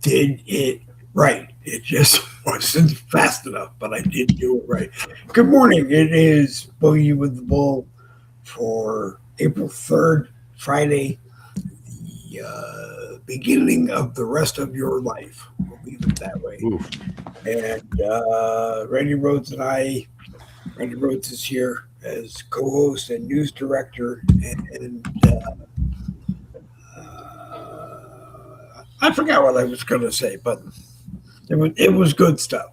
did it right. It just wasn't fast enough, but I did do it right. Good morning. It is Boogie with the Bull for April 3rd, Friday, the beginning of the rest of your life. We'll leave it that way. Oof. And Randy Rhodes is here as co host and news director. And I forgot what I was going to say, but it was good stuff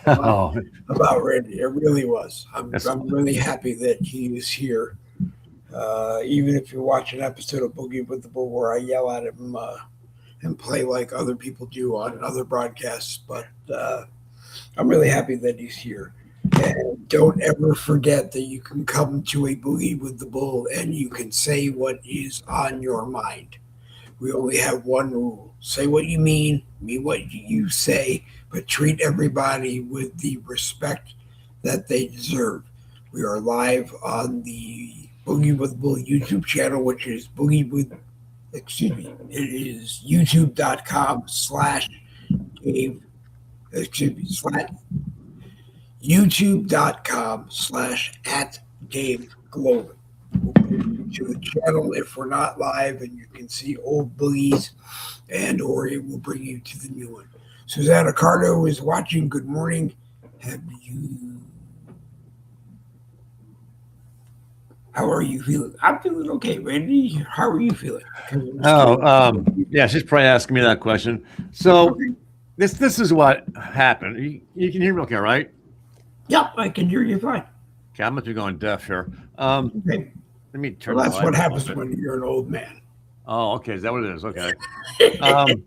about, Oh, about Randy. It really was. that's I'm really happy that he is here. Even if you watch an episode of Boogie with the Bull where I yell at him and play like other people do on other broadcasts, but I'm really happy that he's here. And don't ever forget that you can come to a Boogie with the Bull and you can say what is on your mind. We only have one rule: say what you mean what you say, but treat everybody with the respect that they deserve. We are live on the Boogie with Bull YouTube channel, which is it is youtube.com/Dave, slash youtube.com/at Dave Glovin. We'll bring you to the channel if we're not live, and you can see old boogies, and or it will bring you to the new one. Susanna Cardo is watching. Good morning. Have you? How are you feeling? I'm feeling okay, Randy. How are you feeling? yeah. She's probably asking me that question. So this is what happened. You can hear me okay, right? Yep, I can hear you fine. Okay, I'm going to be going deaf here. Okay. Let me turn. Well, the that's what volume happens up. when you're an old man. Oh, okay. Is that what it is? Okay. Um,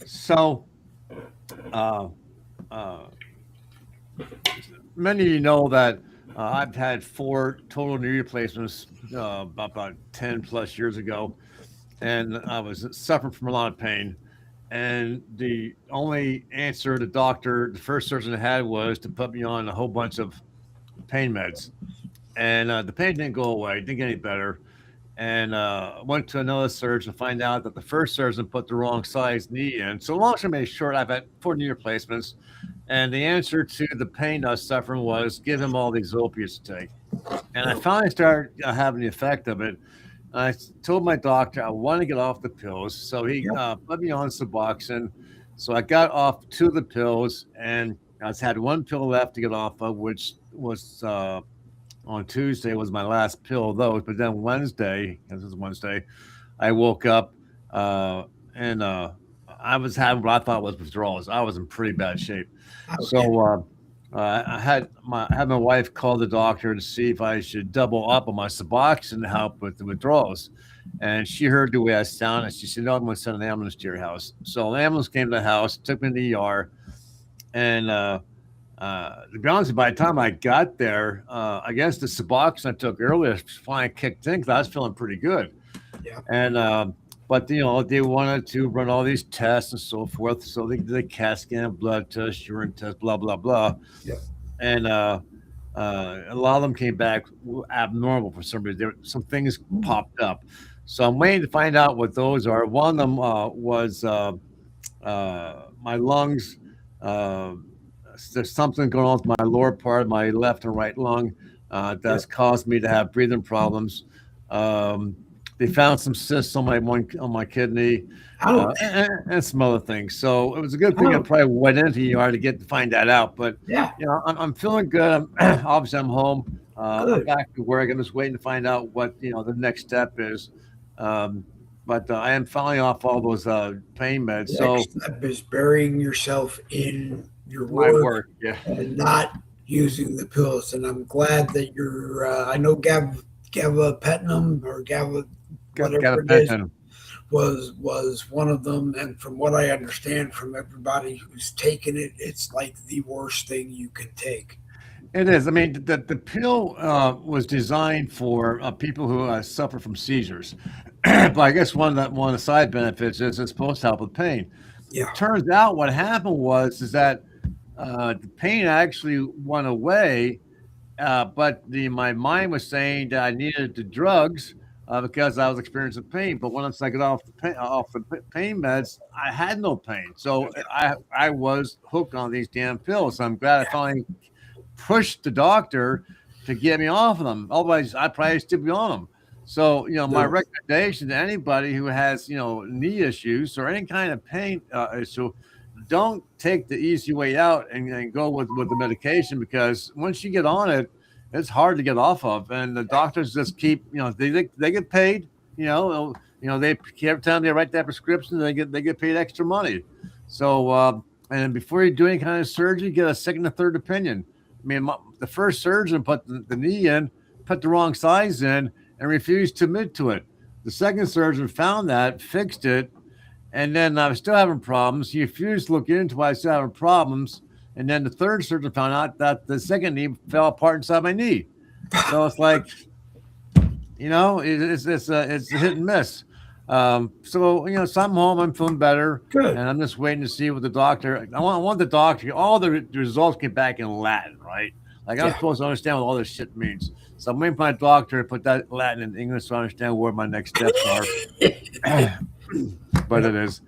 so, uh, uh, many of you know that I've had 4 total knee replacements about 10 plus years ago, and I was suffering from a lot of pain. And the only answer the first surgeon had was to put me on a whole bunch of pain meds. And the pain didn't go away, didn't get any better. And went to another surgeon to find out that the first surgeon put the wrong size knee in. So long story made short, I've had 4 knee replacements, and the answer to the pain I was suffering was give him all these opiates to take. And I finally started having the effect of it. I told my doctor I want to get off the pills, so he Yep. put me on Suboxone. So I got off 2 of the pills, and I just had 1 pill left to get off of, which was on Tuesday was my last pill of those. But then Wednesday, this is Wednesday, I woke up and I was having what I thought was withdrawals. I was in pretty bad shape. Ouch. So I had my wife call the doctor to see if I should double up on my Suboxone to help with the withdrawals. And she heard the way I sounded. And she said, "No, I'm going to send an ambulance to your house." So an ambulance came to the house, took me to the ER, and to be honest, by the time I got there, I guess the Suboxone I took earlier finally kicked in because I was feeling pretty good. Yeah. And but they wanted to run all these tests and so forth. So they did a CAT scan, blood test, urine test, blah blah blah, Yeah. and a lot of them came back abnormal for some reason. Some things popped up. So I'm waiting to find out what those are. One of them was my lungs. Uh, there's something going on with my lower part of my left and right lung Yeah. that's caused me to have breathing problems. Um, they found some cysts on my kidney Ouch. and some other things. So it was a good thing I Oh, probably went into ER to find that out. But yeah. I'm feeling good. Obviously I'm home. I'm Good. back to work. I'm just waiting to find out what the next step is. Um, but I am finally off all those pain meds. The So next step is burying yourself in your my work work, yeah, and not using the pills. And I'm glad that you're. I know gabapentin or Gava, got a whatever it is, pension. was one of them. And from what I understand from everybody who's taken it, it's like the worst thing you can take. It is. I mean, the pill was designed for people who suffer from seizures. But I guess one of the side benefits is it's supposed to help with pain. Yeah. Turns out what happened was is that the pain actually went away, but my mind was saying that I needed the drugs because I was experiencing pain. But once I got off the pain meds, I had no pain. So I was hooked on these damn pills. So I'm glad I finally pushed the doctor to get me off of them. Otherwise, I'd probably still be on them. So, my recommendation to anybody who has, knee issues or any kind of pain issue, don't take the easy way out and go with the medication, because once you get on it, it's hard to get off of. And the doctors just keep, they get paid, they every time they write that prescription, they get paid extra money. So, and before you do any kind of surgery, get a second or third opinion. I mean, the first surgeon put the knee in, put the wrong size in, and refused to admit to it. The second surgeon found that, fixed it, and then I was still having problems. He refused to look into why I was still having problems. And then the third surgeon found out that the second knee fell apart inside my knee. So it's like, it's a hit and miss. So so I'm home, I'm feeling better. Good. And I'm just waiting to see what the doctor. I want the doctor. All the results came back in Latin, right? Like I'm supposed to understand what all this shit means. So I'm waiting for my doctor to put that Latin in English so I understand where my next steps are. But it is.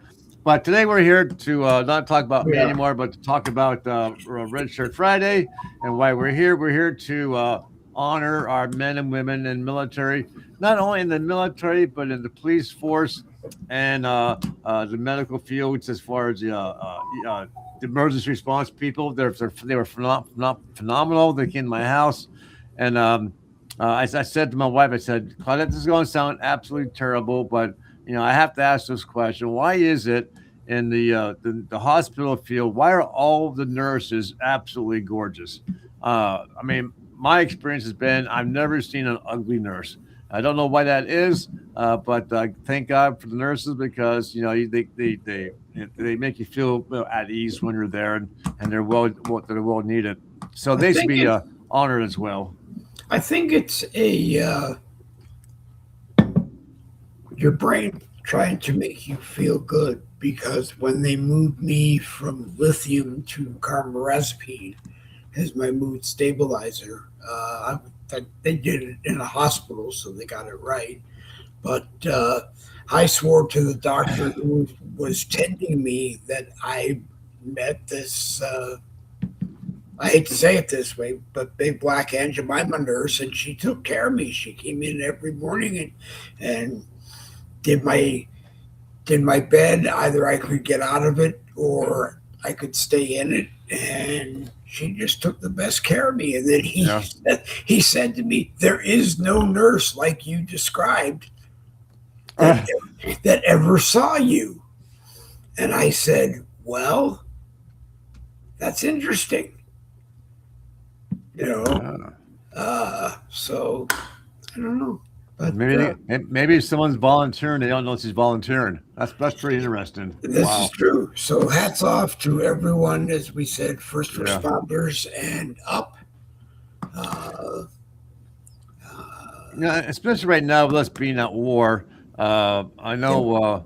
But today we're here to not talk about me anymore, but to talk about Red Shirt Friday and why we're here. We're here to honor our men and women in military, not only in the military, but in the police force and the medical fields, as far as the emergency response people. They were phenomenal. They came to my house, and I said to my wife, I said, Claudette, this is going to sound absolutely terrible, but I have to ask this question: why is it in the hospital field? Why are all the nurses absolutely gorgeous? I mean, my experience has been I've never seen an ugly nurse. I don't know why that is, but thank God for the nurses, because they make you feel at ease when you're there, and they're well needed. So they should be honored as well. I think it's your brain trying to make you feel good, because when they moved me from lithium to carbamazepine as my mood stabilizer, they did it in a hospital, so they got it right. But I swore to the doctor who was tending me that I met this, I hate to say it this way, but big black Aunt Jemima nurse, and she took care of me. She came in every morning and did my bed. Either I could get out of it or I could stay in it, and she just took the best care of me. And then he said to me, "There is no nurse like you described that ever saw you." And I said, "Well, that's interesting." So I don't know. But maybe if someone's volunteering, they don't know she's volunteering. That's pretty interesting. This is true. So hats off to everyone, as we said, first responders and up. Especially right now with us being at war. I know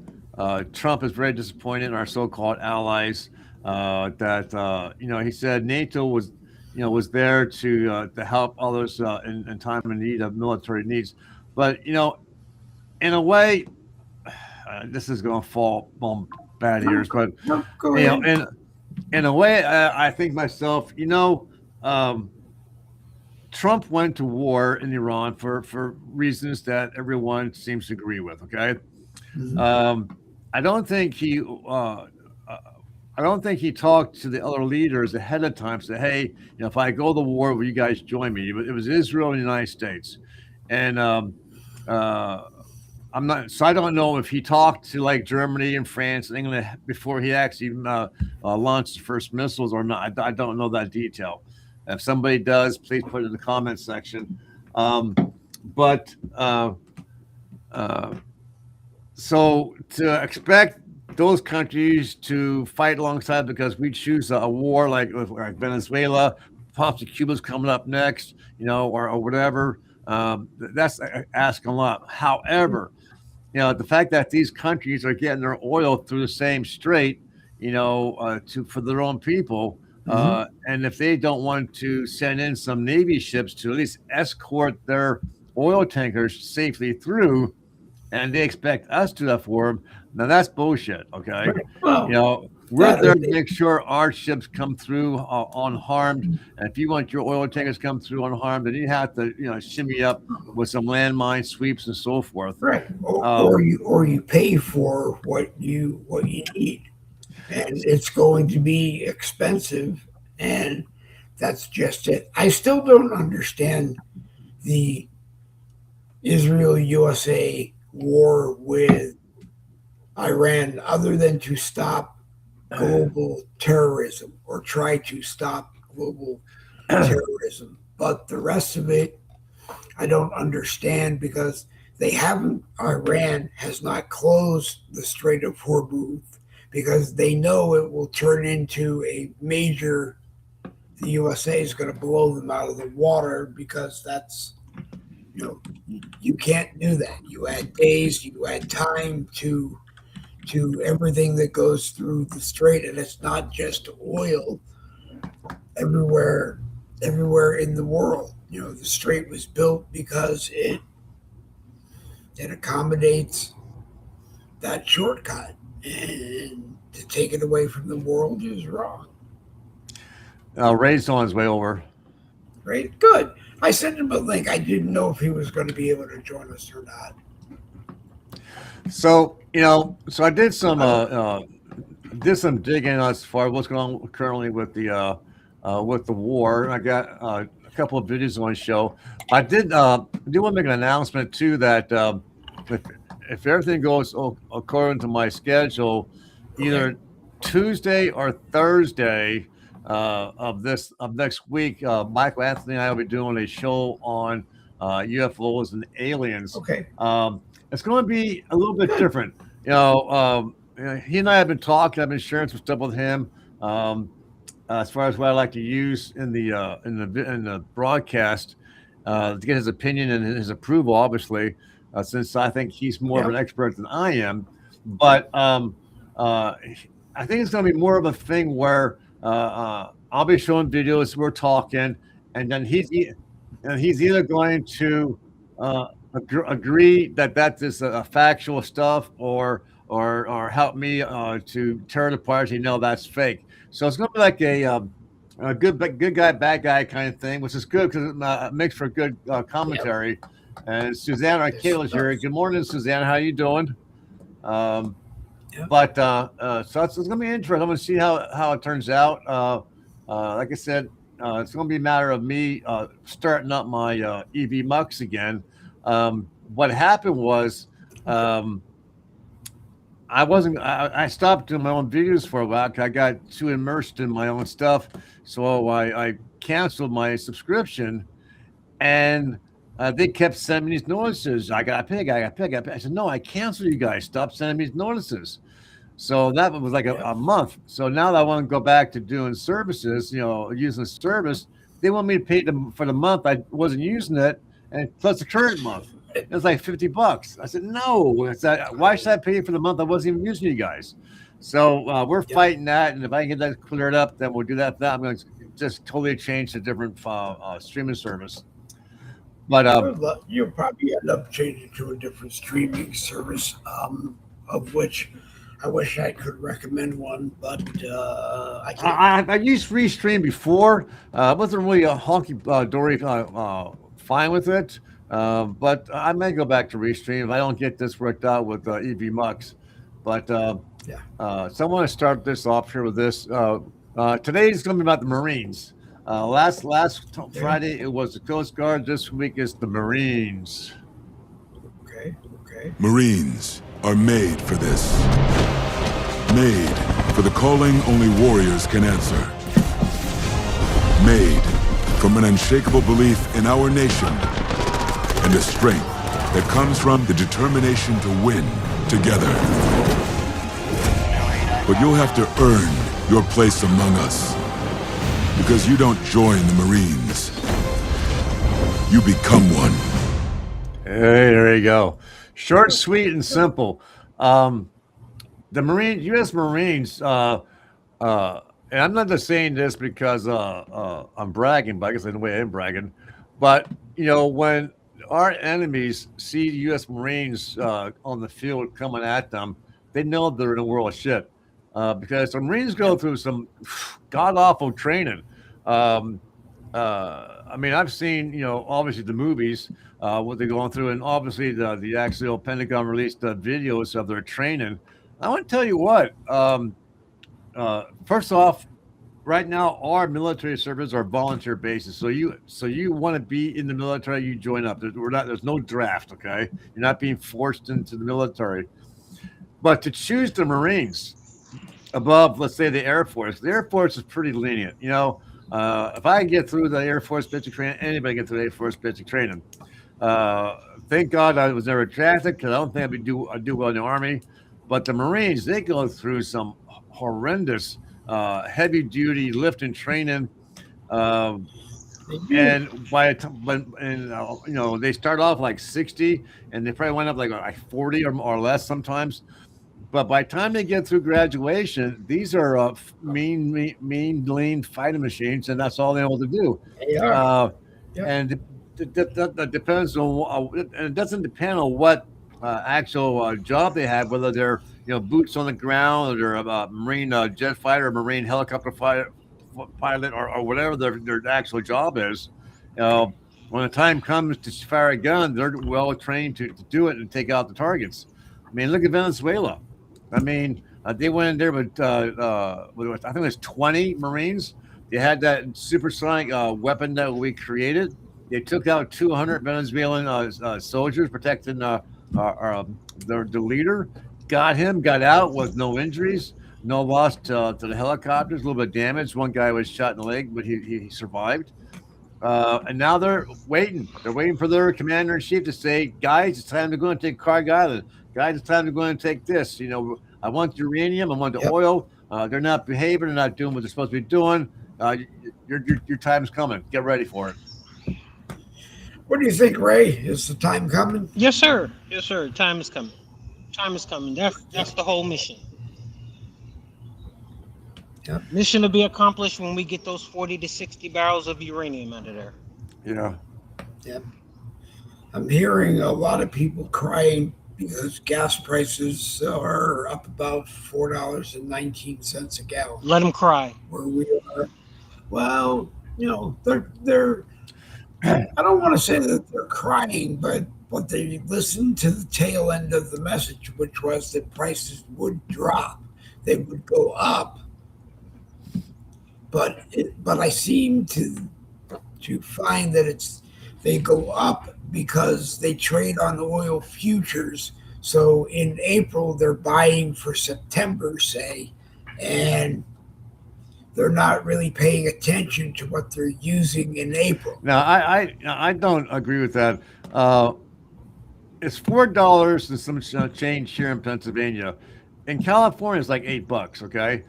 Trump is very disappointed in our so-called allies. That he said NATO was there to help others in time of need of military needs. But, in a way, this is going to fall on bad ears, but, in a way, I think myself, Trump went to war in Iran for reasons that everyone seems to agree with, okay? Mm-hmm. I don't think he talked to the other leaders ahead of time, said, hey, if I go to war, will you guys join me? It was Israel and the United States. And I don't know if he talked to like Germany and France and England before he actually launched the first missiles or not. I don't know that detail. If somebody does, please put it in the comment section. So to expect those countries to fight alongside because we choose a war like Venezuela, possibly Cuba's coming up next, or whatever. That's asking a lot. However, the fact that these countries are getting their oil through the same strait, for their own people, and if they don't want to send in some Navy ships to at least escort their oil tankers safely through, and they expect us to do that for them. Now that's bullshit. Okay, Well, we're there to make sure our ships come through unharmed. And if you want your oil tankers come through unharmed, then you have to shimmy up with some landmine sweeps and so forth. right. Or you pay for what you need, and it's going to be expensive, and that's just it. I still don't understand the Israel USA war with Iran, other than to stop global terrorism or try to stop global terrorism. But the rest of it, I don't understand, because they haven't, Iran has not closed the Strait of Hormuz, because they know it will turn into a major, the USA is going to blow them out of the water, because that's, you can't do that. You add days, you add time to everything that goes through the strait, and it's not just oil. Everywhere in the world, the strait was built because it accommodates that shortcut, and to take it away from the world is wrong. Ray's on his way over. Right? Good. I sent him a link. I didn't know if he was going to be able to join us or not. So I did some digging as far as what's going on currently with the war. I got a couple of videos on the show. I do want to make an announcement too, that if everything goes according to my schedule, either Tuesday or Thursday of next week, Michael Anthony and I will be doing a show on UFOs and aliens. Okay. It's going to be a little bit different. He and I have been talking. I've been sharing some stuff with him as far as what I like to use in the broadcast to get his opinion and his approval. Obviously, since I think he's more of an expert than I am, but I think it's going to be more of a thing where I'll be showing videos, we're talking, and then he's either going to agree that that is a factual stuff, or help me to tear it apart. That's fake. So it's going to be like a good guy, bad guy kind of thing, which is good because it makes for good commentary. And Susanna Kayla's here. Good morning, Susanna. How you doing? But so it's going to be interesting. I'm going to see how it turns out. Like I said, it's going to be a matter of me starting up my EV Mux again. What happened was I stopped doing my own videos for a while because I got too immersed in my own stuff. So I canceled my subscription, and they kept sending me these notices. I got to pay. I said, no, I canceled you guys. Stop sending me these notices. So that was like a month. So now that I want to go back to doing services, using the service, they want me to pay them for the month I wasn't using it, and plus the current month. It was like $50. I said, no. Why should I pay for the month I wasn't even using you guys? So we're fighting that, and if I can get that cleared up, then we'll do that. I'm going to just totally change to a different streaming service. But you'll probably end up changing to a different streaming service, of which I wish I could recommend one, but I can't. I used Restream before. I wasn't really a honky-dory fine with it. But I may go back to Restream if I don't get this worked out with EV Mux. But so I want to start this off here with this. Today is going to be about the Marines. Last Friday it was the Coast Guard. This week is the Marines. Okay. Marines are made for this. Made for the calling only warriors can answer. Made from an unshakable belief in our nation, and a strength that comes from the determination to win together. But you'll have to earn your place among us, because you don't join the Marines. You become one. Hey, there you go. Short, sweet, and simple. The U.S. Marines, and I'm not just saying this because I'm bragging, but I guess in a way I am bragging. But when our enemies see U.S. Marines on the field coming at them, they know they're in a world of shit because the Marines go through some god awful training. Um, I mean, I've seen, obviously the movies, what they're going through, and obviously the actual Pentagon released videos of their training. I want to tell you what. First off, right now our military service are volunteer basis. So you want to be in the military, you join up. There's no draft, okay? You're not being forced into the military. But to choose the Marines above, let's say, the Air Force is pretty lenient. If I get through the Air Force basic training, anybody get through the Air Force basic training. Thank God I was never drafted because I don't think I do well in the Army. But the Marines, they go through some horrendous heavy duty lifting training. And by they start off like 60 and they probably wind up like 40 or less sometimes. But by the time they get through graduation, these are mean, lean fighting machines, and that's all they're able to do. Yeah. And that depends on, and it doesn't depend on what actual job they have, whether they're boots on the ground, or they're a Marine jet fighter, Marine helicopter pilot, or whatever their actual job is. When the time comes to fire a gun, they're well trained to do it and take out the targets. I mean, look at Venezuela. I mean, they went in there with I think it was 20 Marines. They had that supersonic weapon that we created. They took out 200 Venezuelan soldiers protecting the leader. Got out with no injuries, no loss to the helicopters, a little bit of damage. One guy was shot in the leg, but he survived. And now they're waiting. They're waiting for their commander-in-chief to say, guys, it's time to go and take Carg Island. Guys, it's time to go and take this. I want the uranium. I want the oil. They're not behaving. They're not doing what they're supposed to be doing. Your time's coming. Get ready for it. What do you think, Ray? Is the time coming? Yes, sir. Yes, sir. Time is coming. Time is coming. That's the whole mission. Yep. Mission to be accomplished when we get those 40 to 60 barrels of uranium out of there. Yeah. Yep. I'm hearing a lot of people crying because gas prices are up about $4.19 a gallon. Let them cry. Where we are. Well, they're I don't want to say that they're crying, but they listened to the tail end of the message, which was that prices would drop. They would go up. But I seem to find that they go up because they trade on oil futures. So in April, they're buying for September, say, and they're not really paying attention to what they're using in April. Now, I don't agree with that. It's $4 and some change here in Pennsylvania. In California, it's like $8. Okay,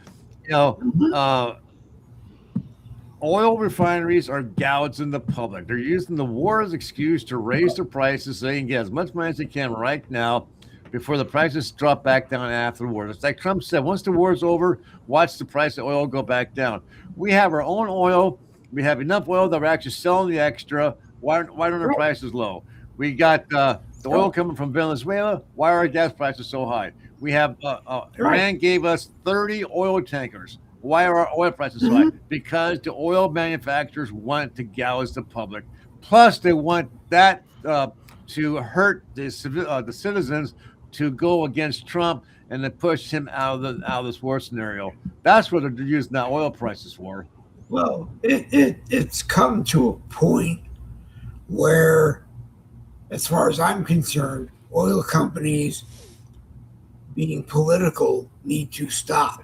oil refineries are gouging the public. They're using the war as an excuse to raise their prices so they can get as much money as they can right now before the prices drop back down after the war. It's like Trump said, once the war's over, watch the price of oil go back down. We have our own oil. We have enough oil that we're actually selling the extra. Why aren't our prices low? We got the oil coming from Venezuela. Why are our gas prices so high? We have Iran gave us 30 oil tankers. Why are our oil prices so high? Because the oil manufacturers want to gouge the public. Plus, they want that to hurt the citizens to go against Trump and to push him out of this war scenario. That's what they're using that oil prices for. Well, it's come to a point where, as far as I'm concerned, oil companies being political need to stop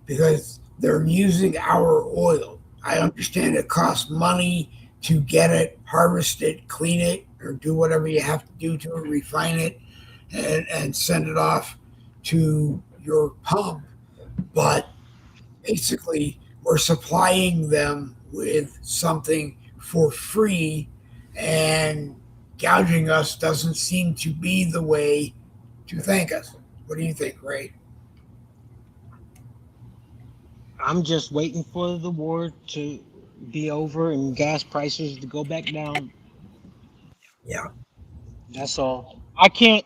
because they're using our oil. I understand it costs money to get it, harvest it, clean it, or do whatever you have to do to it, refine it, and send it off to your pump. But basically, we're supplying them with something for free, and gouging us doesn't seem to be the way to thank us. What do you think, Ray? I'm just waiting for the war to be over and gas prices to go back down. Yeah. That's all. I can't,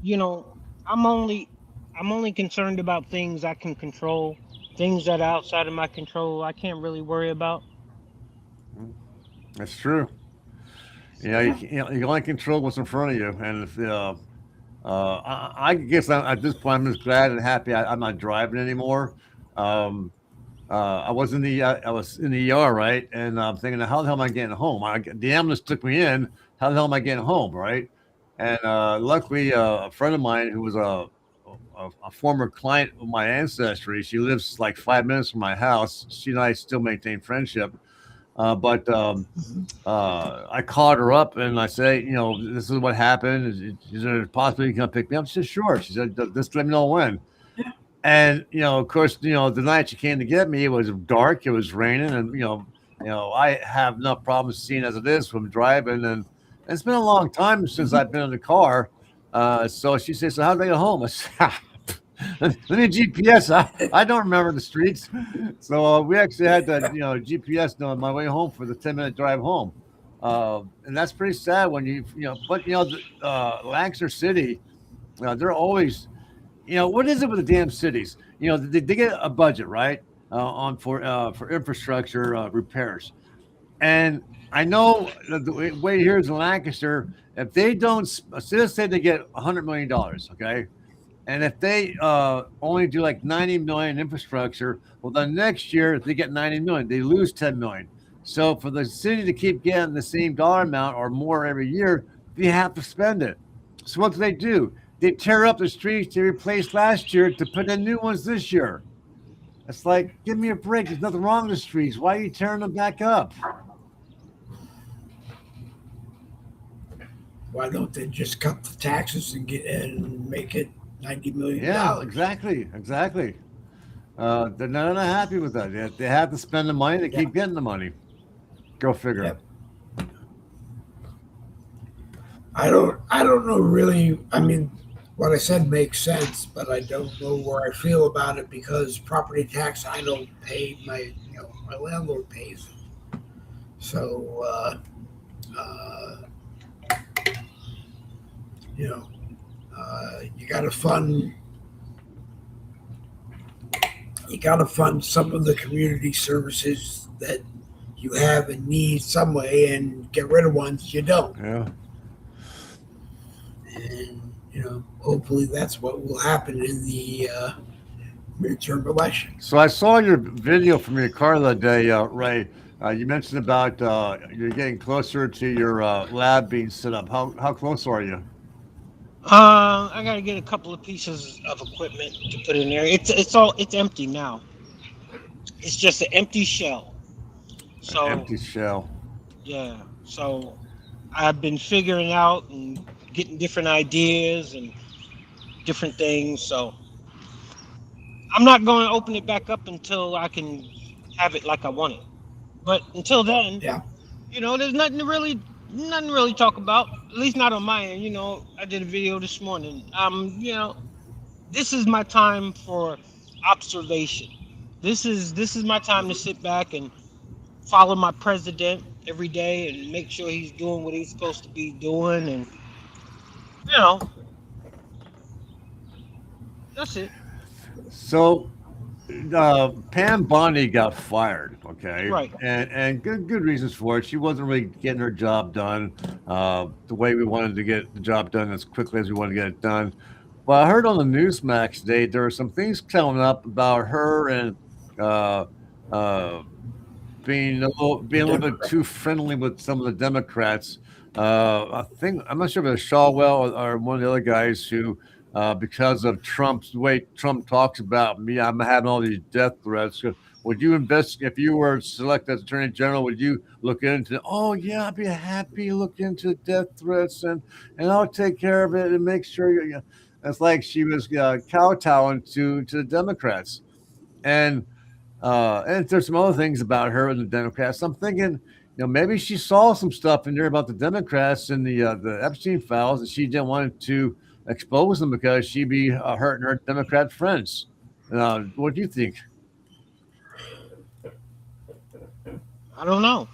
you know, I'm only I'm only concerned about things I can control. Things that are outside of my control, I can't really worry about. That's true. You only control what's in front of you, and if I guess at this point I'm just glad and happy I'm not driving anymore. Um, I was in the ER, right, and I'm thinking, how the hell am I getting home? The ambulance took me in. How the hell am I getting home, right? And luckily, a friend of mine who was a former client of my ancestry, she lives like 5 minutes from my house. She and I still maintain friendship. But I called her up and I say, this is what happened. Is there possibly you can come pick me up? She said, sure. She said, just let me know when. And of course, the night she came to get me, it was dark, it was raining, and I have enough problems seeing as it is from driving, and it's been a long time since I've been in the car. So she says, "So how did I get home?" I said, "Let me GPS. I don't remember the streets." So we actually had to, GPS on my way home for the 10-minute drive home, and that's pretty sad when But Lancaster City, they're always what is it with the damn cities? They get a budget, right? On for infrastructure repairs. And I know the way here is in Lancaster, if they don't, let's say they get $100 million, okay? And if they only do like 90 million infrastructure, well, then next year if they get 90 million, they lose 10 million. So for the city to keep getting the same dollar amount or more every year, they have to spend it. So what do? They tear up the streets they replaced last year to put in new ones this year. It's like, give me a break. There's nothing wrong with the streets. Why are you tearing them back up? Why don't they just cut the taxes and make it $90 million? Yeah, exactly. They're not happy with that. They have to spend the money to keep getting the money. Go figure. Yep. I don't know really. I mean, what I said makes sense, but I don't know where I feel about it because property tax I don't pay. My landlord pays it. So you got to fund. You got to fund some of the community services that you have and need some way, and get rid of ones you don't. Yeah. And hopefully that's what will happen in the midterm election. So I saw your video from your car that day, Ray. You mentioned about you're getting closer to your lab being set up. How close are you? I gotta get a couple of pieces of equipment to put in there. It's empty now. It's just an empty shell. So An empty shell. yeah. So I've been figuring out and getting different ideas and different things. So I'm not going to open it back up until I can have it like I want it. But until then, Yeah. there's nothing to really talk about. At least not on my end. I did a video this morning. This is my time for observation. This is my time to sit back and follow my president every day and make sure he's doing what he's supposed to be doing, and that's it. So Pam Bondi got fired, okay? Right. And good reasons for it. She wasn't really getting her job done the way we wanted to get the job done as quickly as we wanted to get it done. But I heard on the Newsmax today there were some things coming up about her and being a little bit too friendly with some of the Democrats. I'm not sure if it was Shawwell or one of the other guys who, because of the way Trump talks about me, I'm having all these death threats. Would you if you were selected as Attorney General? Would you look into? Oh yeah, I'd be happy to look into death threats and I'll take care of it and make sure you. It's like she was kowtowing to the Democrats, and there's some other things about her and the Democrats. I'm thinking, maybe she saw some stuff in there about the Democrats and the Epstein files, and she didn't want to expose them because she'd be hurting her Democrat friends. What do you think? I don't know.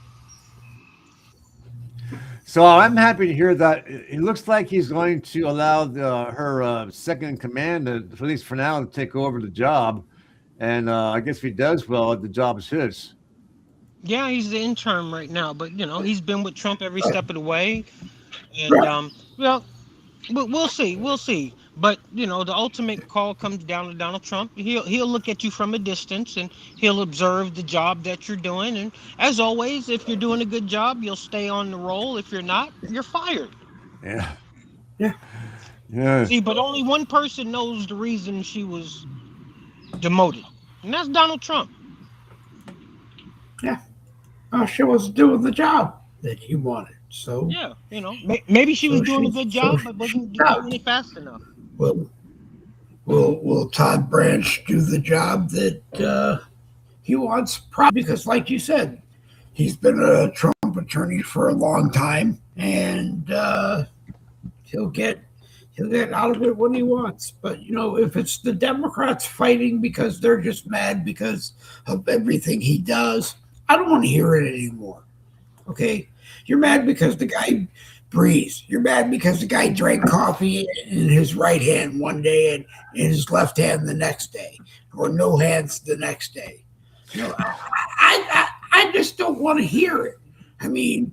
So I'm happy to hear that. It looks like he's going to allow her second in command, at least for now, to take over the job. And I guess if he does well, the job is his. Yeah, he's the interim right now, but he's been with Trump every Right. step of the way, and Right. well, we'll see, we'll see. But the ultimate call comes down to Donald Trump. He'll look at you from a distance and he'll observe the job that you're doing. And as always, if you're doing a good job, you'll stay on the roll. If you're not, you're fired. Yeah. Yeah. Yeah. See, but only one person knows the reason she was demoted, and that's Donald Trump. Yeah. She was doing the job that he wanted. So Yeah, maybe she was So doing a she- good so job, she- but she wasn't stopped. doing it fast enough. will Todd Branch do the job that he wants? Probably because, like you said, he's been a Trump attorney for a long time, and he'll get out of it what he wants. But if it's the Democrats fighting because they're just mad because of everything he does, I don't want to hear it anymore. Okay, you're mad because the guy breathes. You're mad because the guy drank coffee in his right hand one day and in his left hand the next day, or no hands the next day. I just don't want to hear it. I mean,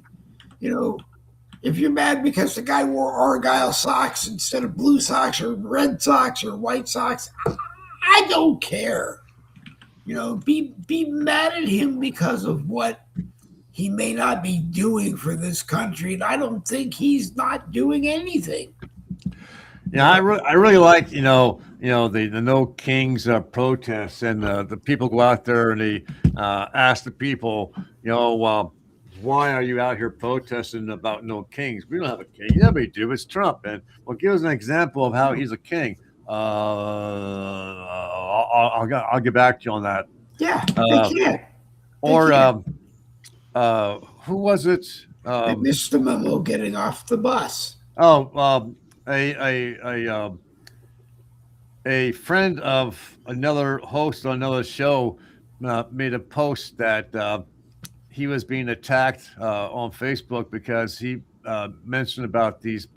if you're mad because the guy wore Argyle socks instead of blue socks or red socks or white socks, I don't care. Be mad at him because of what he may not be doing for this country, and I don't think he's not doing anything. Yeah, I really like the No Kings protests, and the people go out there and they ask the people, why are you out here protesting about no kings? We don't have a king. Yeah, we do. It's Trump. And well, give us an example of how he's a king. I'll get back to you on that. Yeah, they can't. Or who was it? They missed the memo getting off the bus. A friend of another host on another show made a post that he was being attacked on Facebook because he mentioned about these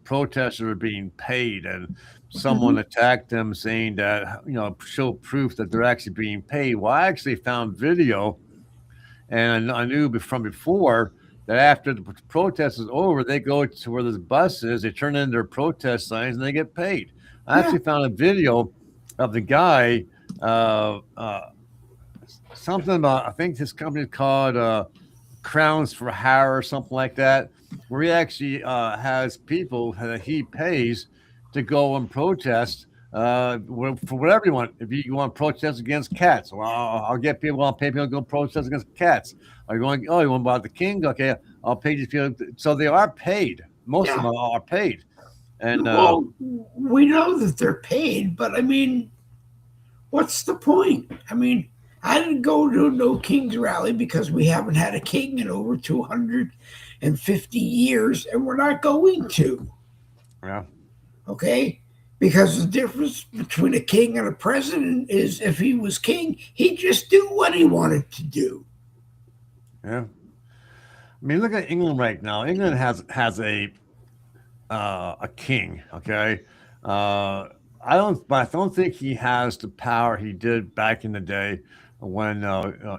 protesters are being paid, and someone attacked him saying that show proof that they're actually being paid. Well, I actually found video, and I knew from before that after the protest is over, they go to where the bus is, they turn in their protest signs, and they get paid. I actually found a video of the guy, something about, I think his company is called Crowns for Hire or something like that, where he actually has people that he pays to go and protest for whatever you want. If you want to protest against cats, well, I'll get people, I'll pay people to go protest against cats. Are you going, you want about the king? Okay, I'll pay these people. So they are paid. Most of them are paid. And we know that they're paid, but I mean, what's the point? I mean, I didn't go to a No Kings rally because we haven't had a king in over 250 years, and we're not going to. Yeah. Okay? Because the difference between a king and a president is if he was king, he'd just do what he wanted to do. Yeah. I mean, look at England right now. England has a king, okay? I don't think he has the power he did back in the day when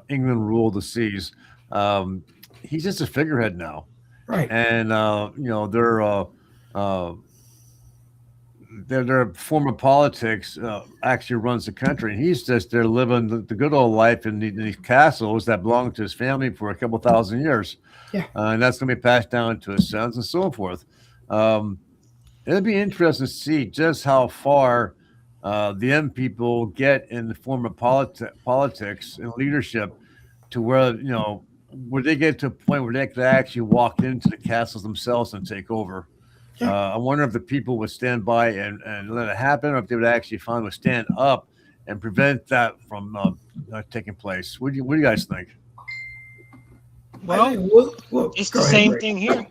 England ruled the seas. He's just a figurehead now, Right? And their form of politics actually runs the country, and he's just there living the good old life in these castles that belong to his family for a couple thousand years. Yeah, and that's going to be passed down to his sons and so forth. It'll be interesting to see just how far the young people get in the form of politics and leadership, to where where they get to a point where they could actually walk into the castles themselves and take over. I wonder if the people would stand by and let it happen, or if they would actually finally stand up and prevent that from taking place. What do you guys think? Well, it's the same thing here.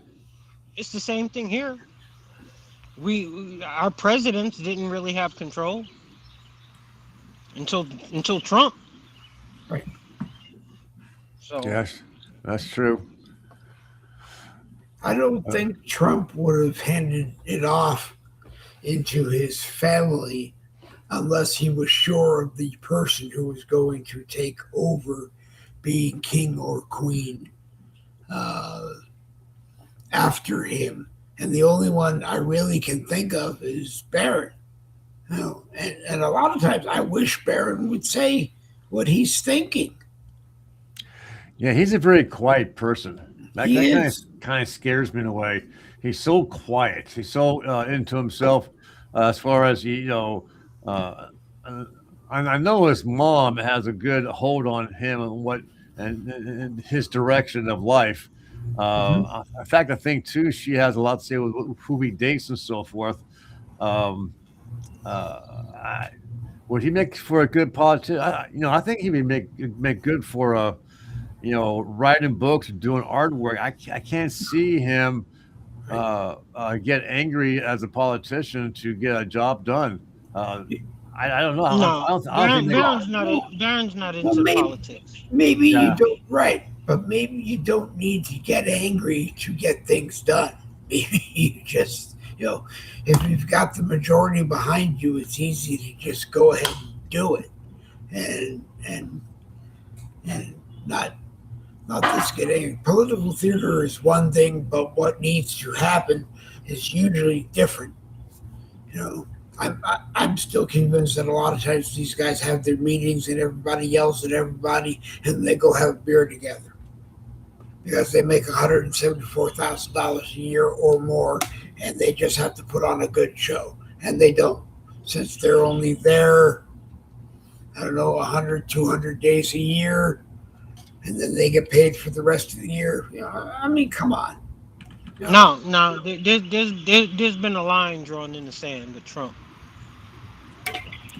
It's the same thing here. Our presidents didn't really have control until Trump. Right. So yes, that's true. I don't think Trump would have handed it off into his family unless he was sure of the person who was going to take over being king or queen after him. And the only one I really can think of is Barron. You know, and a lot of times I wish Barron would say what he's thinking. Yeah, he's a very quiet person. That He kind is. of scares me in a way. He's so quiet. He's so into himself. As far as I know his mom has a good hold on him and and his direction of life. In fact, I think too she has a lot to say with who he dates and so forth. Um, would he make for a good politician? I think he would make good for a writing books and doing artwork. I can't see him get angry as a politician to get a job done. I don't know. No, I don't think Barron's not Well, into politics. maybe you Yeah. don't, right, but maybe you don't need to get angry to get things done. Maybe you just, if you've got the majority behind you, it's easy to just go ahead and do it, and not this get angry. Political theater is one thing, but what needs to happen is usually different. I'm still convinced that a lot of times these guys have their meetings and everybody yells at everybody and they go have a beer together because they make $174,000 a year or more and they just have to put on a good show. And they don't, since they're only there, 100, 200 days a year, and then they get paid for the rest of the year. I mean, come on. No, there's been a line drawn in the sand with Trump.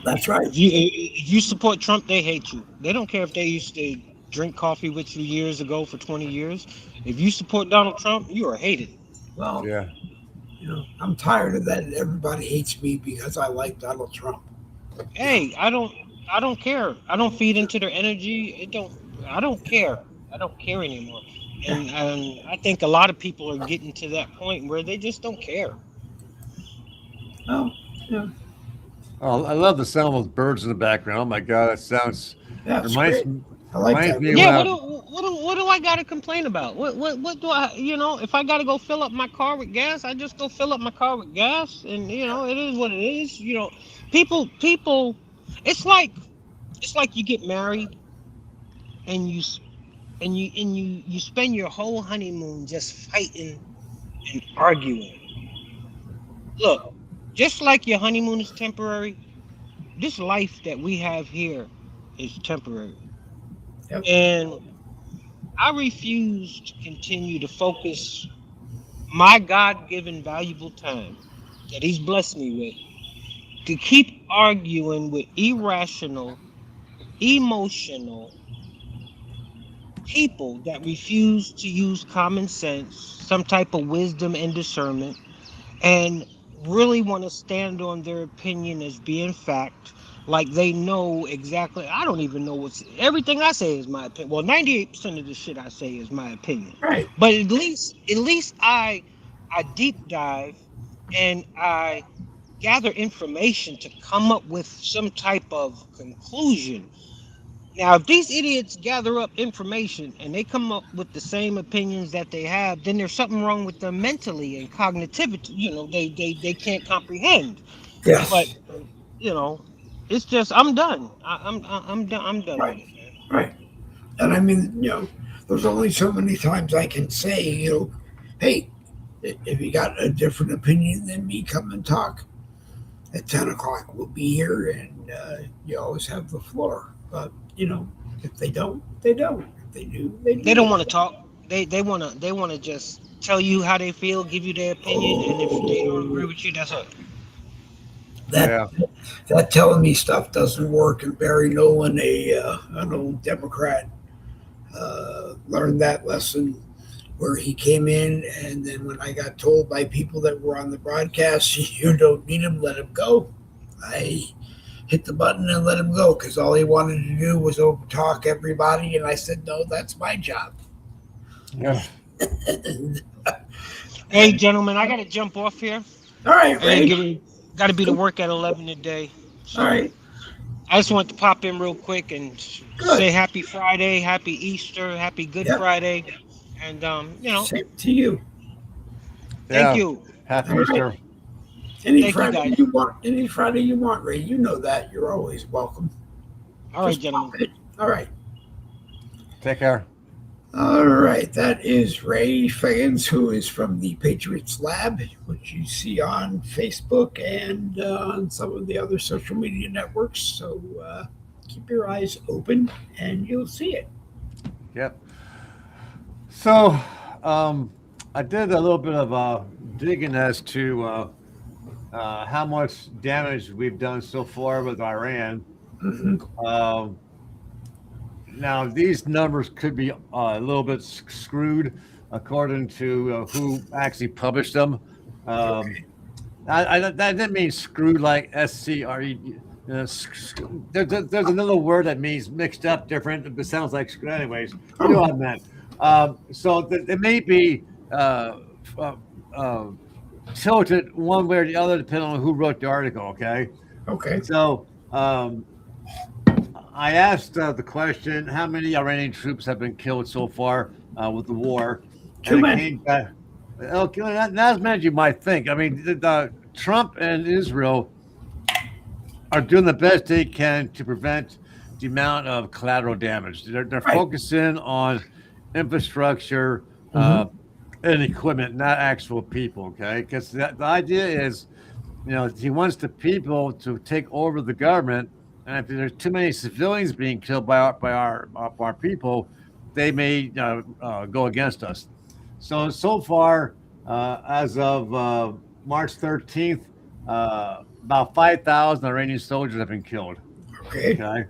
That's right. If you support Trump, they hate you. They don't care if they used to drink coffee with you years ago for 20 years. If you support Donald Trump, you are hated. Well, Yeah. I'm tired of that. Everybody hates me because I like Donald Trump. Hey, I don't care. I don't feed into their energy. I don't care. I don't care anymore. And I think a lot of people are getting to that point where they just don't care. Oh, yeah. Oh, I love the sound of those birds in the background. Oh my God, that sounds Yeah, it's reminds great. I like reminds that. me Yeah, when what do I gotta complain about? What do I if I gotta go fill up my car with gas, I just go fill up my car with gas, and it is what it is. People, it's like you get married, and you spend your whole honeymoon just fighting and arguing. Look, just like your honeymoon is temporary, this life that we have here is temporary. Yep. And I refuse to continue to focus my God-given valuable time that He's blessed me with to keep arguing with irrational, emotional people that refuse to use common sense, some type of wisdom and discernment, and really want to stand on their opinion as being fact, like they know exactly. I don't even know everything I say is my opinion. Well, 98% of the shit I say is my opinion. Right. But at least I deep dive and I gather information to come up with some type of conclusion. Now, if these idiots gather up information and they come up with the same opinions that they have, then there's something wrong with them mentally and cognitivity. They can't comprehend. Yes. But it's just I'm done. I'm done. I'm done Right. with it, man. Right. And I mean, there's only so many times I can say, hey, if you got a different opinion than me, come and talk. At 10 o'clock, we'll be here, and you always have the floor. But if they don't, they don't. If they do, they do. They don't want to talk. They want to just tell you how they feel, give you their opinion, and if they don't agree with you, that's it. That telling me stuff doesn't work. And Barry Nolan, an old Democrat, learned that lesson where he came in, and then when I got told by people that were on the broadcast, you don't need him, let him go. I hit the button and let him go because all he wanted to do was talk everybody, and I said, no, that's my job. Yeah. Hey, gentlemen, I gotta jump off here. All right, I Ray. ain't gotta be to work at 11 today. All So right. I just want to pop in real quick and Good. say Happy Friday, Happy Easter, Happy Good Yep. Friday, and Same to you. thank Yeah. you, Happy All right. Easter. Any Thank you, Friday guys. you want, any Friday you want, Ray. You know that. You're always welcome. All right, Just gentlemen. pop in. All right. Take care. All right. That is Ray Figgins, who is from the Patriots Lab, which you see on Facebook and on some of the other social media networks. So keep your eyes open and you'll see it. Yep. So, I did a little bit of digging as to how much damage we've done so far with Iran. Mm-hmm. Now, these numbers could be a little bit screwed according to who actually published them. Okay. That didn't mean screwed like SCRE. There's another word that means mixed up different, but sounds like screw. Anyways, you know what I meant. So it may be tilted one way or the other depending on who wrote the article. Okay. Okay. So I asked the question: how many Iranian troops have been killed so far with the war? Too And it many. came back. Okay, not as many as you might think. I mean, Trump and Israel are doing the best they can to prevent the amount of collateral damage. They're Right. focusing on infrastructure Mhm. and equipment, not actual people. Okay, because the idea is, he wants the people to take over the government, and if there's too many civilians being killed by our people, they may go against us. So far, as of March 13th, about 5,000 Iranian soldiers have been killed. Okay. Okay.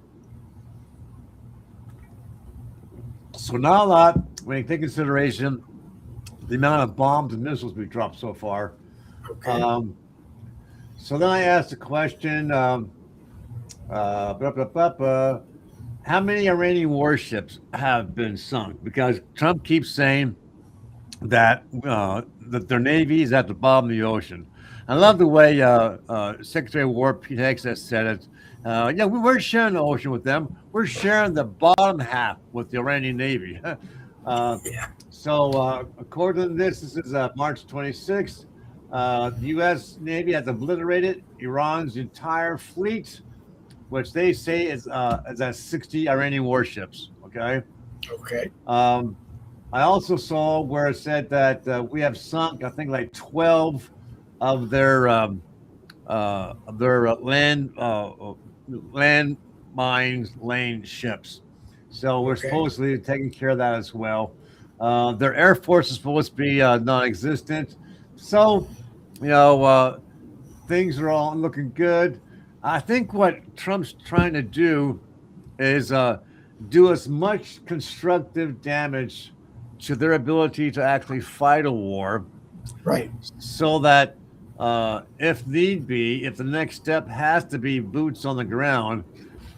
So not a lot when you take consideration the amount of bombs and missiles we've dropped so far. Okay. So then I asked the question, how many Iranian warships have been sunk? Because Trump keeps saying that their navy is at the bottom of the ocean. I love the way Secretary of War Pete Hegseth said it. Yeah, we're sharing the ocean with them. We're sharing the bottom half with the Iranian Navy. Yeah. So according to this is March 26th. The U.S. Navy has obliterated Iran's entire fleet, which they say is at 60 Iranian warships. Okay. Okay. I also saw where it said that we have sunk, I think, like 12 of their land mines lane ships. So we're Okay. supposedly taking care of that as well. Their air force is supposed to be non-existent. So, things are all looking good. I think what Trump's trying to do is do as much constructive damage to their ability to actually fight a war, Right. so that if need be, if the next step has to be boots on the ground,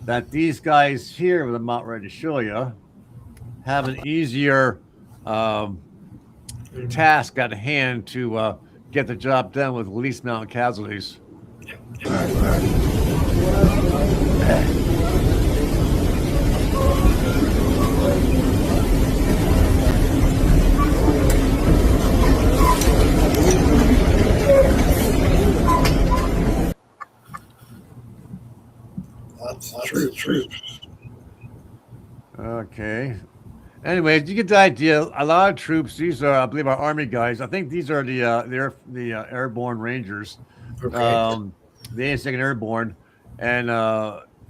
that these guys here, that I'm not ready to show you, have an easier task at hand to get the job done with least amount of casualties. That's true. Okay. Anyways, you get the idea. A lot of troops. These are, I believe, our Army guys. I think these are the Airborne Rangers, Okay. the 82nd Airborne. And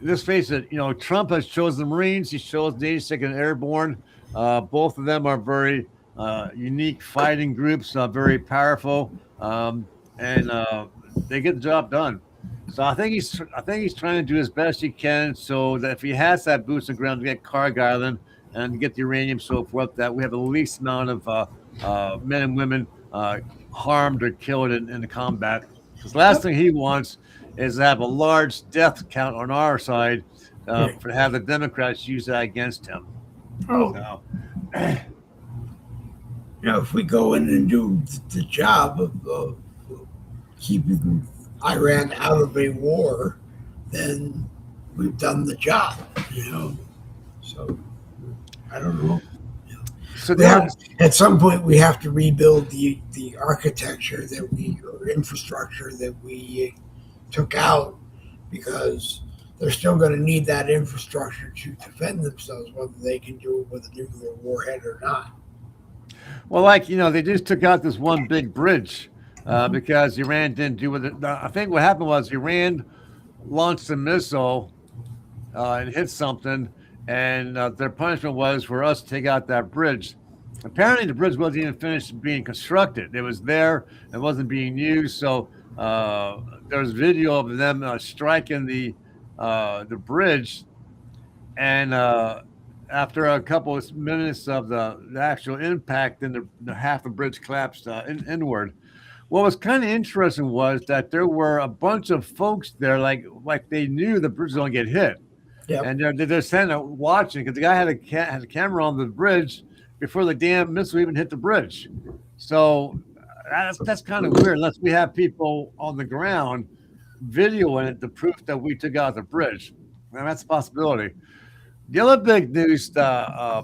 let's face it, Trump has chosen the Marines. He chose the 82nd Airborne. Both of them are very unique fighting groups, very powerful, and they get the job done. So I think he's trying to do as best he can, so that if he has that boots on the ground to get Cargill Island and get the uranium, so forth, that we have the least amount of men and women harmed or killed in the combat. Because the last thing he wants is to have a large death count on our side for have the Democrats use that against him. Oh. So, if we go in and do the job of keeping Iran out of a war, then we've done the job. So I don't know. So At some point we have to rebuild the architecture or infrastructure that we took out, because they're still going to need that infrastructure to defend themselves, whether they can do it with a nuclear warhead or not. well, they just took out this one big bridge because Iran didn't do with it. I think what happened was Iran launched a missile and hit something, and their punishment was for us to take out that bridge. Apparently, the bridge wasn't even finished being constructed. It was there, it wasn't being used. So there's video of them striking the bridge, and after a couple of minutes of the actual impact, then the half the bridge collapsed inward. What was kind of interesting was that there were a bunch of folks there, like they knew the bridge was going to get hit. Yep. And they're standing there watching, because the guy had a camera on the bridge before the damn missile even hit the bridge. So that's kind of weird, unless we have people on the ground videoing it to proof that we took out the bridge. And that's a possibility. The other big news that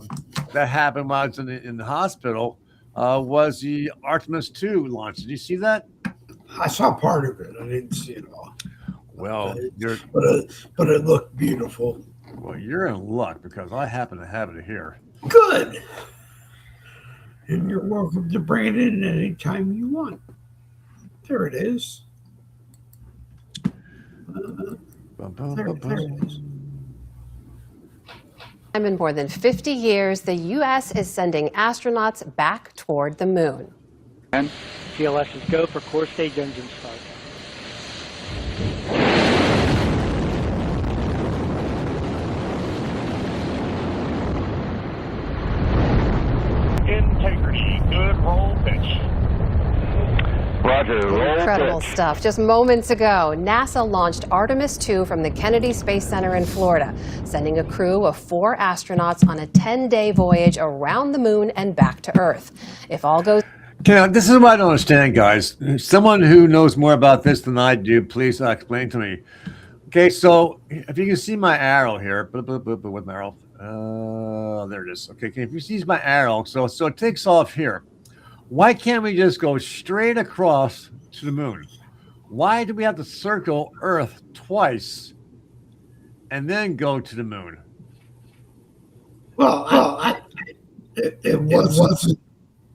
happened while I was in the hospital was the Artemis 2 launch. Did you see that? I saw part of it. I didn't see it all. Well, but it looked beautiful. Well, you're in luck, because I happen to have it here. Good. And you're welcome to bring it in anytime you want. There it is. There it is. In more than 50 years, the U.S. is sending astronauts back toward the moon. And TLS is go for core stage engine start. Integrity, good roll pitch. Roger, roll Incredible pitch. stuff. Just moments ago, NASA launched Artemis 2 from the Kennedy Space Center in Florida, sending a crew of 4 astronauts on a 10-day voyage around the moon and back to Earth. If all goes... Okay, this is what I don't understand, guys. Someone who knows more about this than I do, please explain to me. Okay, so if you can see my arrow here, with my arrow, there it is. Okay, if you see my arrow, so it takes off here. Why can't we just go straight across to the moon? Why do we have to circle Earth twice and then go to the moon? Well, it wasn't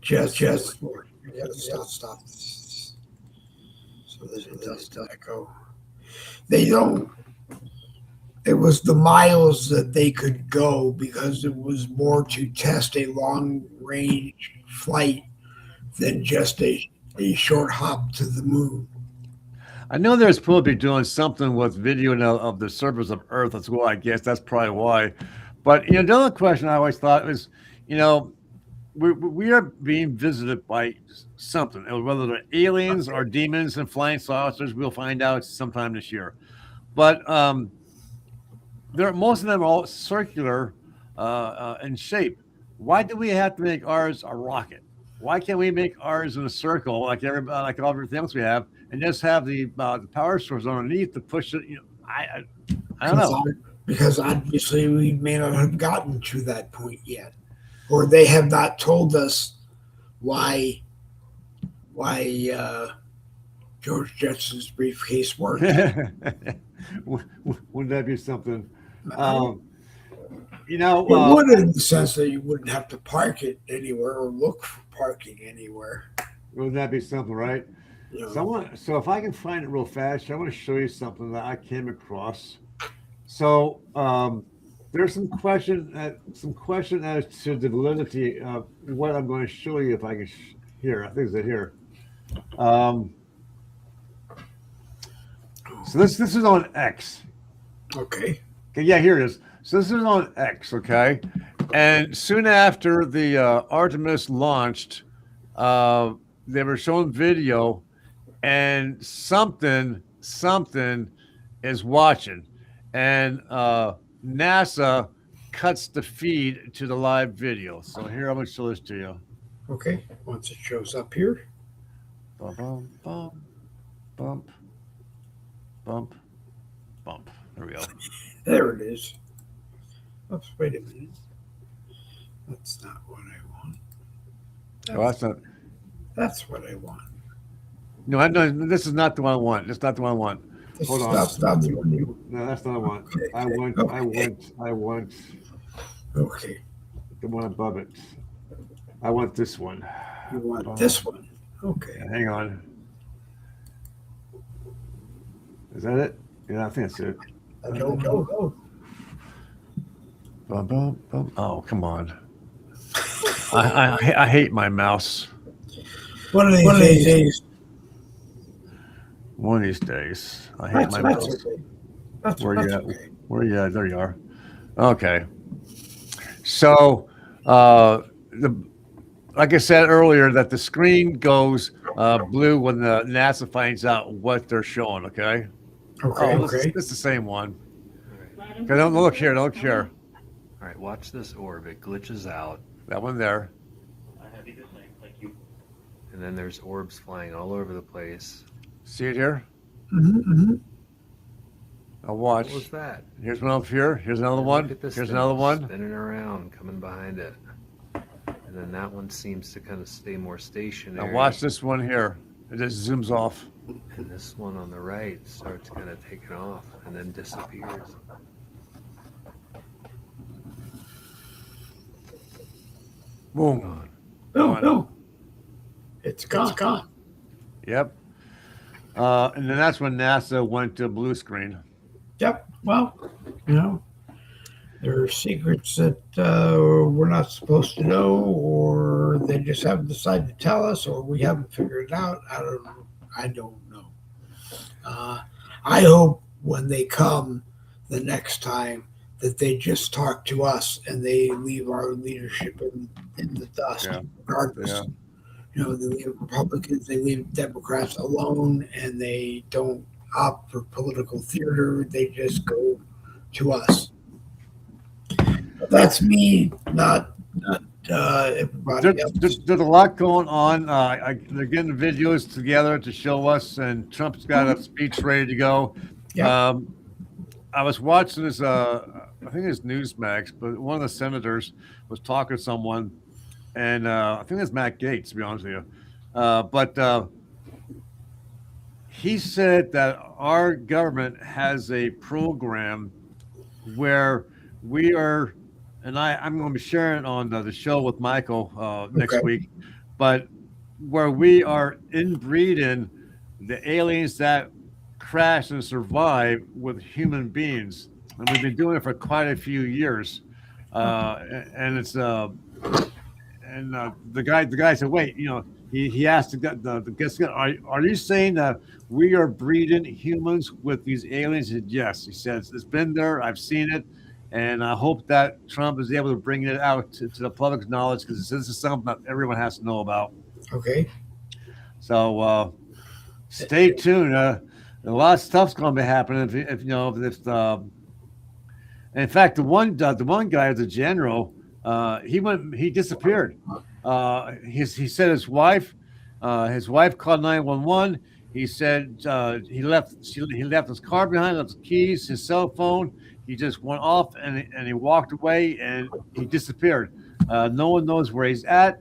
just for you got to stop this so that it doesn't echo. They don't. It was the miles that they could go, because it was more to test a long range flight than just a short hop to the moon. I know there's probably doing something with video of the surface of Earth as well. I guess that's probably why. But the other question I always thought was, we are being visited by something, whether they're aliens or demons and flying saucers. We'll find out sometime this year. But most of them are all circular in shape. Why do we have to make ours a rocket? Why can't we make ours in a circle like everything else we have, and just have the power source underneath to push it? I don't know. Because obviously we may not have gotten to that point yet, or they have not told us why George Jetson's briefcase worked. Wouldn't that be something? It would, in the sense that you wouldn't have to park it anywhere or look for parking anywhere. Wouldn't that be something, right? So if I can find it real fast, I want to show you something that I came across. So there's some question as to the validity of what I'm going to show you. If I can here, I think it's here. So this is on X. Okay, yeah, here it is. So this is on X, okay? And soon after the Artemis launched, they were showing video, and something is watching. And NASA cuts the feed to the live video. So here, I'm going to show this to you. Okay, once it shows up here. Bump, bump, bump, bump, bump, bump. There we go. There it is. Oops, wait a minute. That's not what I want. Oh, that's not. That's what I want. No, I know this is not the one I want. This is not the one I want. This Hold is on. not the one you No, that's not the one. Okay, I want. okay. I want Okay, the one above it. I want this one. you want this one. Okay. Hang on. Is that it? Yeah, I think that's it. Go. Bum, bum, bum. Oh, come on. I hate my mouse. One of these days. One of these days. I hate my mouse. Okay. That's Where you at? okay. Where you at? There you are. Okay. So, like I said earlier, that the screen goes blue when the NASA finds out what they're showing. Okay. Okay. Oh, this is the same one. Okay, don't look here. Don't look here. All right, watch this orb. It glitches out, That one there. and then there's orbs flying all over the place. See it here? Mm-hmm. Now watch. What was that? Here's one up here. Here's another Look one. at this Here's thing another one. spinning around, coming behind it, and then that one seems to kind of stay more stationary. Now watch this one here. It just zooms off. And this one on the right starts kind of taking off and then disappears. Boom. Gone. No. It's gone. Yep. And then that's when NASA went to blue screen. Yep. Well, there are secrets that we're not supposed to know, or they just haven't decided to tell us, or we haven't figured it out. I don't know. I hope when they come the next time that they just talk to us and they leave our leadership in the dust, regardless. Yeah. They leave Republicans, they leave Democrats alone, and they don't opt for political theater. They just go to us. But that's me, not everybody else. There's a lot going on. They're getting videos together to show us, and Trump's got a speech ready to go. Yeah. I was watching this, I think it's Newsmax, but one of the senators was talking to someone, and I think it's Matt Gaetz, to be honest with you. But he said that our government has a program where we are, and I'm going to be sharing it on the show with Michael next week, but where we are inbreeding the aliens that crash and survive with human beings, and we've been doing it for quite a few years. And it's the guy said, wait, he asked the guest, are you saying that we are breeding humans with these aliens? He said, yes. He said, it's been there, I've seen it, and I hope that Trump is able to bring it out to the public's knowledge, because this is something that everyone has to know about. Okay. So stay tuned. A lot of stuff's going to be happening. In fact, the one guy, the general, he disappeared. He said his wife called 911. He said he left his car behind, left his keys, his cell phone. He just went off and he walked away and he disappeared. No one knows where he's at.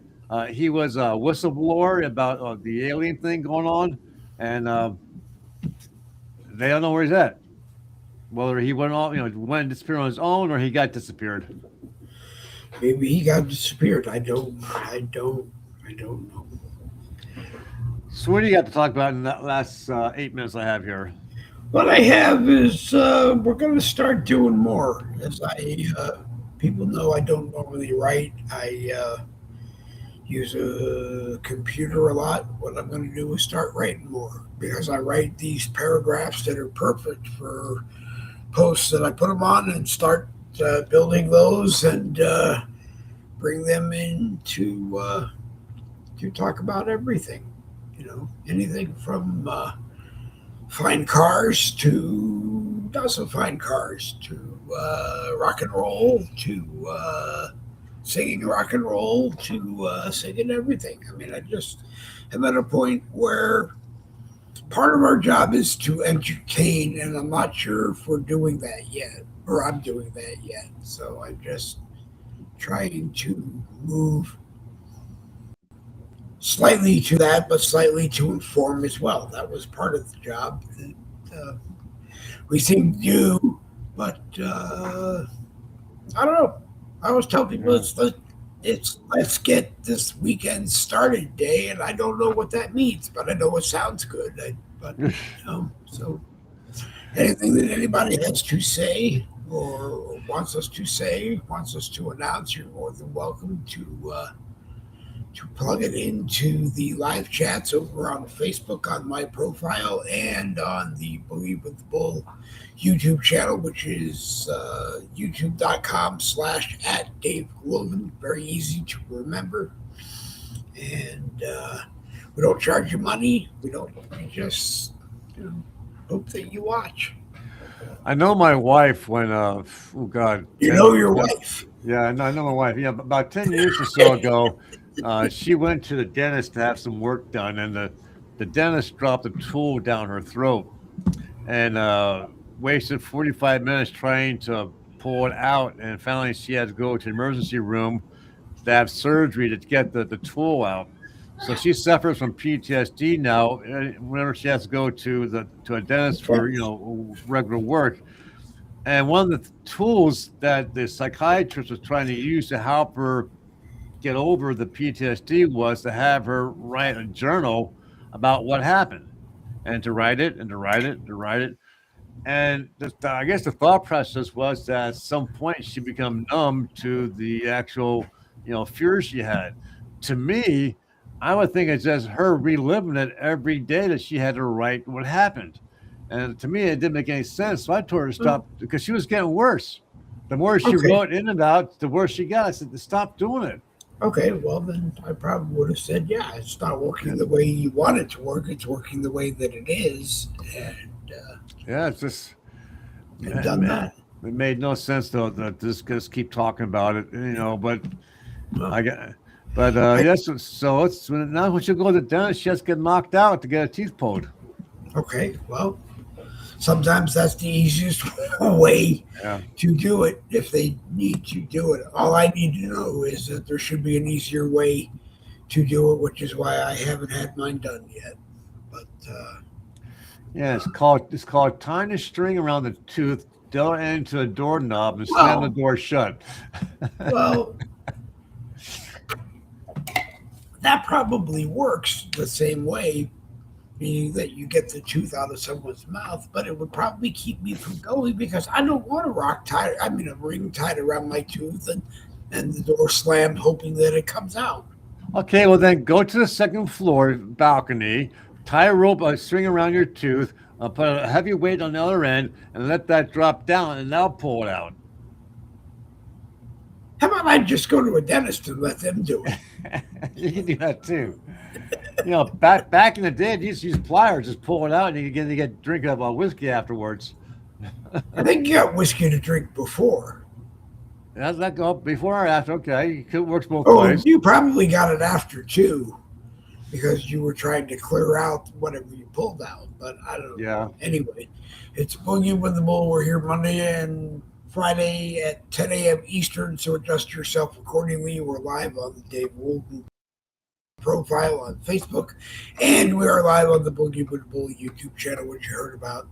He was a whistleblower about the alien thing going on, and they don't know where he's at. Whether he went off, went and disappeared on his own, or he got disappeared. Maybe he got disappeared. I don't know. So what do you got to talk about in that last 8 minutes I have here? What I have is we're going to start doing more. As people know, I don't normally write. I use a computer a lot. What I'm going to do is start writing more, because I write these paragraphs that are perfect for posts that I put them on, and start building those and bring them in to talk about everything. Anything from fine cars to not so fine cars to rock and roll to singing rock and roll to singing everything. I mean, I just am at a point where part of our job is to entertain, and I'm not sure if we're doing that yet, or I'm doing that yet. So I'm just trying to move slightly to that, but slightly to inform as well. That was part of the job that we seem to do, but I don't know. I always tell people it's let's get this weekend started day, and I don't know what that means, but I know it sounds good. So anything that anybody has to say or wants us to say, wants us to announce, you're more than welcome to plug it into the live chats over on Facebook on my profile and on the Boogie with the Bull YouTube channel, which is youtube.com/@Dave Glovin. Very easy to remember. And we don't charge you money. We just hope that you watch. I know my wife when oh God. You know your wife. Yeah, I know my wife. Yeah, about 10 years or so ago, she went to the dentist to have some work done, and the dentist dropped a tool down her throat and wasted 45 minutes trying to pull it out. And finally, she had to go to the emergency room to have surgery to get the tool out. So she suffers from PTSD now. Whenever she has to go to a dentist for regular work. And one of the tools that the psychiatrist was trying to use to help her get over the PTSD was to have her write a journal about what happened, and to write it and to write it and to write it. And I guess the thought process was that at some point she become numb to the actual, fear she had. To me, I would think it's just her reliving it every day that she had to write what happened. And to me, it didn't make any sense. So I told her to stop because she was getting worse. The more she wrote in and out, the worse she got. I said, stop doing it. Okay, well, then I probably would have said, yeah, it's not working the way you want it to work. It's working the way that it is. And yeah, it's just done that. It made no sense though to just keep talking about it, but yes. So it's now when she go to the dentist, she has to get knocked out to get her teeth pulled. Okay, well, sometimes that's the easiest way to do it if they need to do it. All I need to know is that there should be an easier way to do it, which is why I haven't had mine done yet. But yeah, it's called tying a string around the tooth, drill it into a doorknob, and slam the door shut. Well, that probably works the same way. Meaning that you get the tooth out of someone's mouth, but it would probably keep me from going because I don't want a ring tied around my tooth and the door slammed, hoping that it comes out. Okay, well then go to the second floor balcony, tie a string around your tooth, put a heavy weight on the other end, and let that drop down, and now pull it out. How about I just go to a dentist and let them do it? You can do that too. Back in the day, you used to use pliers, just pull it out, and you get drink of whiskey afterwards. I think you got whiskey to drink before. How's that go? Before or after? Okay, it works both ways. You probably got it after too, because you were trying to clear out whatever you pulled out. But I don't know. Yeah. Anyway, it's Boogie with the Bull. We're here Monday and Friday at 10 a.m. Eastern, so adjust yourself accordingly. We're live on the Dave Wolden profile on Facebook, and we are live on the Boogie with the Bull YouTube channel, which you heard about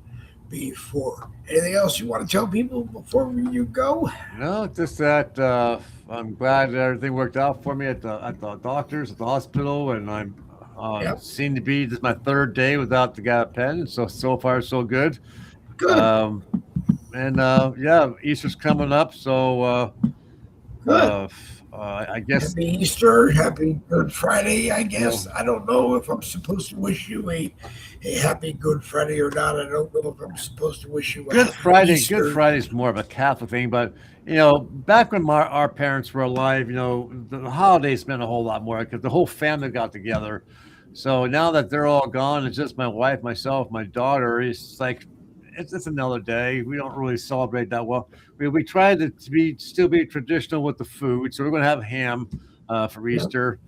before. Anything else you want to tell people before you go? No, just that I'm glad that everything worked out for me at the doctors, at the hospital, and I'm seem to be, this is my third day without the guy pen, so far so good. Good. Easter's coming up, so good. I guess happy Easter, happy Good Friday. I guess I don't know if I'm supposed to wish you a happy Good Friday or not. I don't know if I'm supposed to wish you a Good Friday. Easter. Good Friday is more of a Catholic thing, but back when our parents were alive, the holidays meant a whole lot more because the whole family got together. So now that they're all gone, it's just my wife, myself, my daughter. It's like it's another day. We don't really celebrate that well. We try to still be traditional with the food. So we're going to have ham for Easter,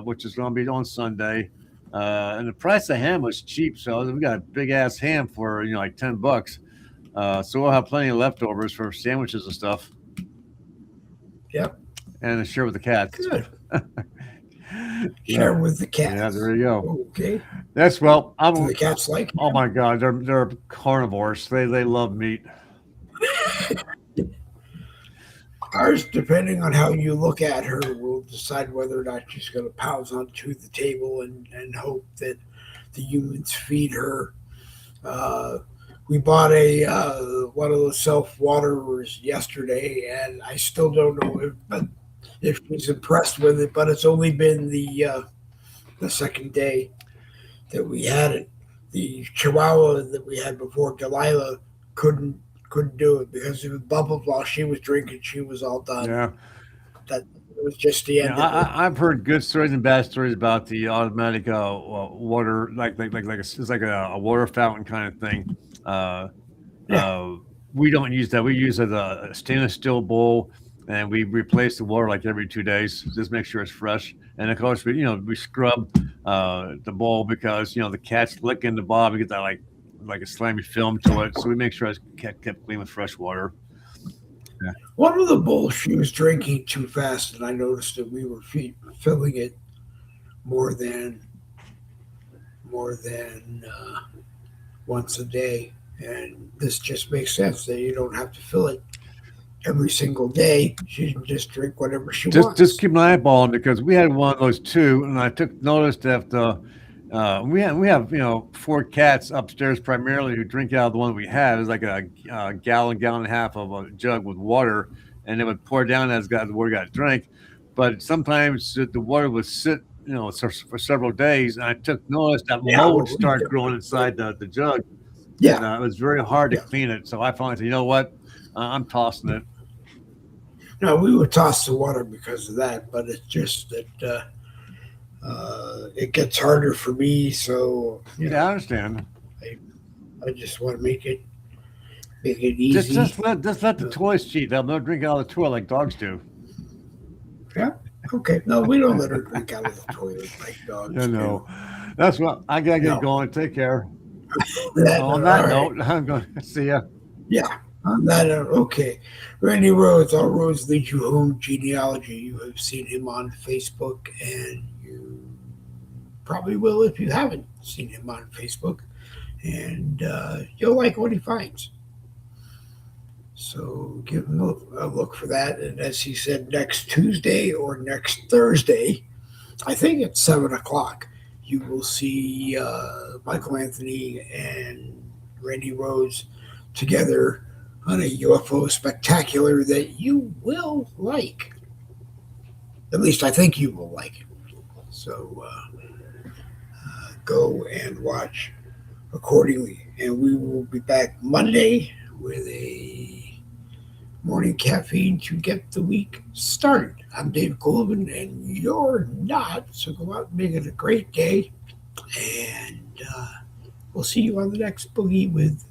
which is going to be on Sunday. And the price of ham was cheap, so we got a big ass ham for like $10. So we'll have plenty of leftovers for sandwiches and stuff. Yep. And share with the cats. Good. Share with the cats. Yeah, there you go. Okay. That's Do the cats like? Oh my God, they're carnivores. They love meat. Ours, depending on how you look at her, will decide whether or not she's going to pounce onto the table and hope that the humans feed her. We bought one of those self-waterers yesterday, and I still don't know if she's impressed with it. But it's only been the second day that we had it. The Chihuahua that we had before, Delilah, couldn't do it because it was bubbled while she was drinking. She was all done. Yeah. That it was just the end. I've heard good stories and bad stories about the automatic water, it's like a water fountain kind of thing. We don't use that. We use a stainless steel bowl, and we replace the water like every 2 days. Just make sure it's fresh. And of course, we scrub the bowl because the cats lick in the bottom. We get that like a slimy film to it, so we make sure it's kept clean with fresh water. Yeah. One of the bowls she was drinking too fast, and I noticed that we were filling it more than once a day, and this just makes sense that you don't have to fill it every single day. She can just drink whatever she wants. Just keep an eyeball on it because we had one of those too, and I took notice that we have 4 cats upstairs primarily who drink out of the one that we had. It's like a gallon and a half of a jug with water, and it would pour down as the water got drank. But sometimes the water would sit for several days, and I took notice that mold started growing inside the jug. Yeah, and, it was very hard to clean it. So I finally said, you know what, I'm tossing it. No, we would toss the water because of that, but it's just that it gets harder for me. So I understand. I just want to make it easy. Just let the toys cheat. They'll drink out of the toilet like dogs do. Yeah. Okay. No, we don't let her drink out of the toilet like dogs. No. That's what I gotta get going. Take care. On that note, I'm going to see ya. Yeah. On that note, okay. Randy Rhodes, All Roads Lead You Home Genealogy. You have seen him on Facebook, and you probably will if you haven't seen him on Facebook. And you'll like what he finds. So give him a look for that. And as he said, next Tuesday or next Thursday, I think it's 7 o'clock, you will see Michael Anthony and Randy Rhodes together on a UFO spectacular that you will like. At least I think you will like it. So go and watch accordingly. And we will be back Monday with a morning caffeine to get the week started. I'm Dave Glovin, and you're not. So go out and make it a great day. And we'll see you on the next Boogie with